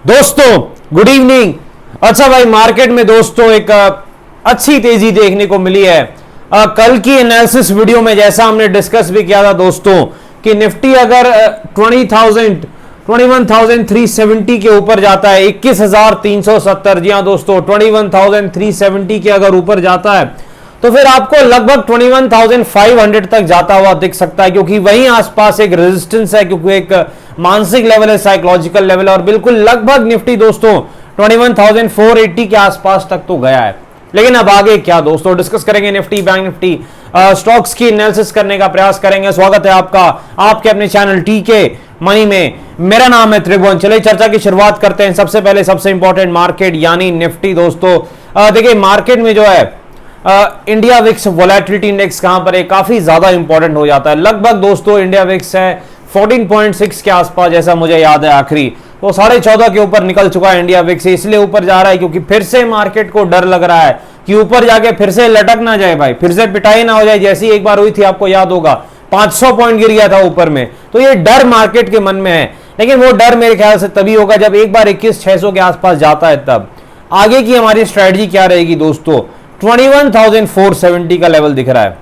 दोस्तों good evening. अच्छा भाई, मार्केट में दोस्तों एक अच्छी तेजी देखने को मिली है। कल की एनालिसिस वीडियो में जैसा हमने डिस्कस भी किया था दोस्तों कि निफ्टी अगर 21,370 के ऊपर जाता है, 21,370, जी हाँ दोस्तों 21,370 के अगर ऊपर जाता है तो फिर आपको लगभग 21,500 तक जाता हुआ दिख सकता है, क्योंकि वहीं आसपास एक रेजिस्टेंस है, क्योंकि एक मानसिक लेवल है, साइकोलॉजिकल लेवल है, और बिल्कुल लगभग निफ्टी दोस्तों 21,480 के आसपास तक तो गया है। लेकिन अब आगे क्या दोस्तों, डिस्कस करेंगे निफ्टी, बैंक निफ्टी, स्टॉक्स की एनालिसिस करने का प्रयास करेंगे। स्वागत है आपका आपके अपने चैनल टीके मनी में। मेरा नाम है त्रिभुवन। चलिए चर्चा की शुरुआत करते हैं। सबसे पहले सबसे इंपॉर्टेंट मार्केट यानी निफ्टी दोस्तों। देखिए मार्केट में जो है इंडिया विक्स वोलेटिलिटी इंडेक्स कहां पर है, काफी ज्यादा इंपॉर्टेंट हो जाता है। लगभग दोस्तों इंडिया विक्स है 14.6 के आसपास, जैसा मुझे याद है आखिरी तो 14.5 के ऊपर निकल चुका है इंडिया विक्स। इसलिए ऊपर जा रहा है क्योंकि फिर से मार्केट को डर लग रहा है कि ऊपर जाके फिर से लटक ना जाए भाई, फिर से पिटाई ना हो जाए, जैसी एक बार हुई थी, आपको याद होगा 500 पॉइंट गिर गया था ऊपर में। तो ये डर मार्केट के मन में है, लेकिन वो डर मेरे ख्याल से तभी होगा जब एक बार 21,600 के आसपास जाता है। तब आगे की हमारी स्ट्रेटजी क्या रहेगी दोस्तों। 21,470 का लेवल दिख रहा है,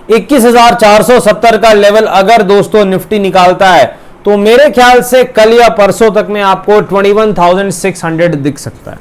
21,470 का लेवल अगर दोस्तों निफ्टी निकालता है तो मेरे ख्याल से कल या परसों तक में आपको 21,600 दिख सकता है।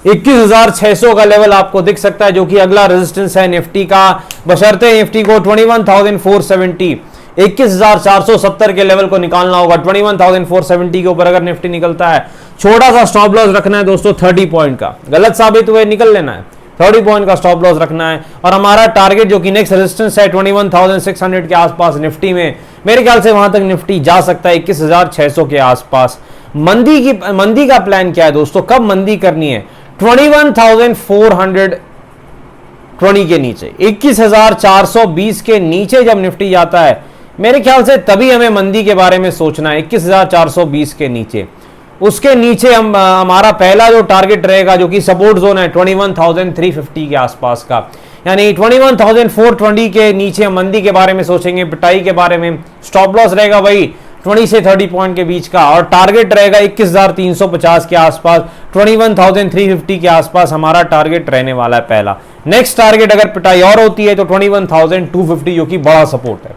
21,600 का लेवल आपको दिख सकता है, जो कि अगला रेजिस्टेंस है निफ्टी का, बशर्ते निफ्टी को 21,470 21,470 के लेवल को निकालना होगा। 21,470 के ऊपर अगर निफ्टी निकलता है, छोटा सा स्टॉप लॉस रखना है दोस्तों 30 पॉइंट का, गलत साबित हुए निकल लेना है, 30 पॉइंट का स्टॉप लॉस रखना है। और हमारा टारगेट जो कि नेक्स्ट रेजिस्टेंस है 21,600 के आसपास निफ्टी में, मेरे ख्याल से वहां तक निफ्टी जा सकता है 21,600 के आसपास। मंदी का प्लान क्या है दोस्तों, कब मंदी करनी है। 21,420 के नीचे, 21,420 के नीचे जब निफ्टी जाता है, मेरे ख्याल से तभी हमें मंदी के बारे में सोचना है। 21,420 के नीचे, उसके नीचे हम हमारा पहला जो टारगेट रहेगा, जो कि सपोर्ट जोन है 21,350 के आसपास का, यानी 21,420 के नीचे हम मंदी के बारे में सोचेंगे, पिटाई के बारे में। स्टॉप लॉस रहेगा वही 20 से 30 पॉइंट के बीच का, और टारगेट रहेगा 21,350 के आसपास, 21,350 के आसपास हमारा टारगेट रहने वाला है पहला। नेक्स्ट टारगेट अगर पिटाई और होती है तो 21,250, जो कि बड़ा सपोर्ट है।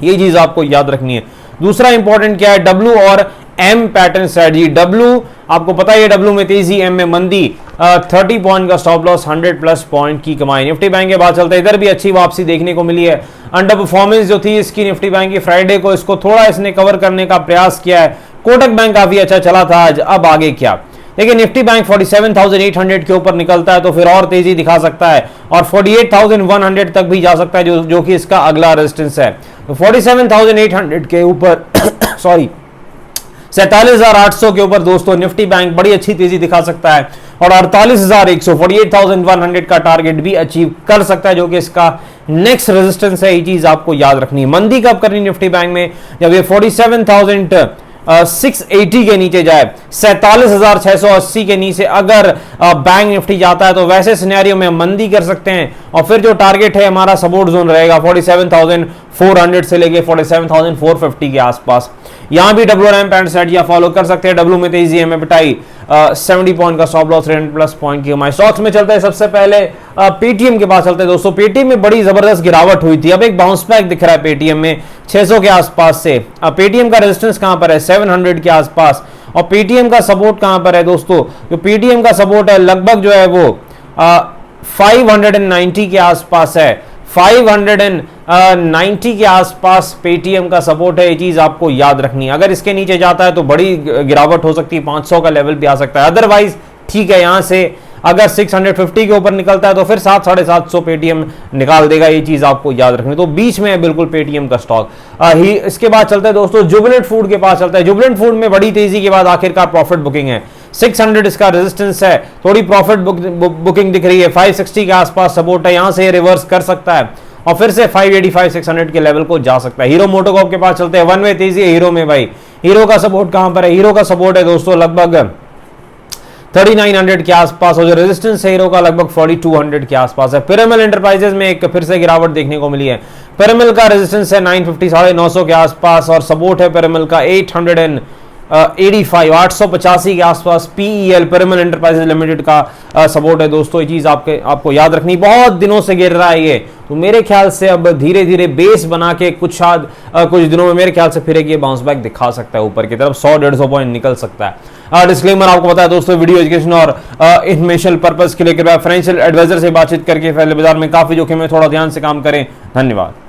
ये चीज आपको याद रखनी है। दूसरा इंपॉर्टेंट क्या है, डब्ल्यू और एम पैटर्न स्ट्रेटजी। डब्ल्यू आपको पता है डब्ल्यू में तेजी, एम में मंदी। 30 पॉइंट का स्टॉप लॉस, 100+ पॉइंट की कमाई। निफ्टी बैंक के बाद चलते हैं, इधर भी अच्छी वापसी देखने को मिली है। अंडर परफॉर्मेंस जो थी इसकी निफ्टी बैंक की फ्राइडे को, इसको थोड़ा इसने कवर करने का प्रयास किया है। कोटक बैंक काफी अच्छा चला था आज। अब आगे क्या, देखिए निफ्टी बैंक 47,800 के ऊपर निकलता है तो फिर और तेजी दिखा सकता है, और 48,100 तक भी जा सकता है, जो कि इसका अगला रेजिस्टेंस है। तो 47,800 के ऊपर सॉरी 47,800 के ऊपर दोस्तों निफ्टी बैंक बड़ी अच्छी तेजी दिखा सकता है, और 48,100 48,100 का टारगेट भी अचीव कर सकता है, जो कि इसका नेक्स्ट रेजिस्टेंस है। ये चीज आपको याद रखनी है। मंदी कब करनी निफ्टी बैंक में, जब ये 47,680 के नीचे जाए, 47,680 के नीचे अगर बैंक निफ्टी जाता है तो वैसे सिनेरियो में मंदी कर सकते हैं। और फिर जो टारगेट है हमारा सपोर्ट जोन रहेगा 47,400 से लेके 47,450 के आसपास। यहां भी डब्ल्यू और एम पैटर्न स्ट्रेटजी फॉलो कर सकते हैं। डब्ल्यू में तेजी, एम में पिटाई, 70 पॉइंट का स्टॉप लॉस, 300+ पॉइंट की कमाई। स्टॉक्स में चलते हैं, सबसे पहले पेटीएम के पास चलते हैं दोस्तों। पेटीएम में बड़ी जबरदस्त गिरावट हुई थी, अब एक बाउंस बैक दिख रहा है पेटीएम में 600 के आसपास से। पेटीएम का रेजिस्टेंस कहां पर है, 700 के आसपास, और पेटीएम का सपोर्ट कहां पर है दोस्तों। जो पेटीएम का सपोर्ट है लगभग जो है वो 590 के आसपास है। 590 के आसपास पेटीएम का सपोर्ट है। ये चीज आपको याद रखनी है। अगर इसके नीचे जाता है तो बड़ी गिरावट हो सकती है, 500 का लेवल भी आ सकता है। अदरवाइज ठीक है, यहां से अगर 650 के ऊपर निकलता है तो फिर 700-750 पेटीएम निकाल देगा। ये चीज आपको याद रखनी है। तो बीच में है बिल्कुल पेटीएम का स्टॉक। इसके बाद चलते हैं दोस्तों, जुबिलेंट फूड के पास चलता है। जुबिलेंट फूड में बड़ी तेजी के बाद आखिरकार प्रॉफिट बुकिंग है। 600 इसका रेजिस्टेंस है, थोड़ी प्रॉफिट बुकिंग दिख रही है। 560 के आसपास सपोर्ट है, यहां से रिवर्स कर सकता है और फिर से 585-600 के लेवल को जा सकता है। हीरो मोटोकॉर्प के पास चलते हैं। वन वे तेजी है हीरो में भाई। हीरो का सपोर्ट कहां पर है, हीरो का सपोर्ट है दोस्तों लगभग 3900 के आसपास, और जो रेजिस्टेंस है हीरो का लगभग 4200 के आसपास है। पिरामिल एंटरप्राइजेज में एक फिर से गिरावट देखने को मिली है। पिरामिल का रेजिस्टेंस है 950 950 के आसपास, और सपोर्ट है पिरामिल का 85 885 के आसपास पीईएल पिरामल एंटरप्राइजेज लिमिटेड का सपोर्ट है दोस्तों। ये चीज आपको याद रखनी, बहुत दिनों से गिर रहा है ये, तो मेरे ख्याल से अब धीरे धीरे बेस बना के कुछ दिनों में मेरे ख्याल से फिर एक ये बाउंस बैक दिखा सकता है ऊपर की तरफ, 100-150 पॉइंट निकल सकता है। डिस्क्लेमर आपको पता है दोस्तों, वीडियो एजुकेशन और इंफॉर्मेशन पर्पस के लिए कृपया फाइनेंशियल एडवाइजर से बातचीत करके पहले बाजार में काफी जोखिम है, थोड़ा ध्यान से काम करें। धन्यवाद।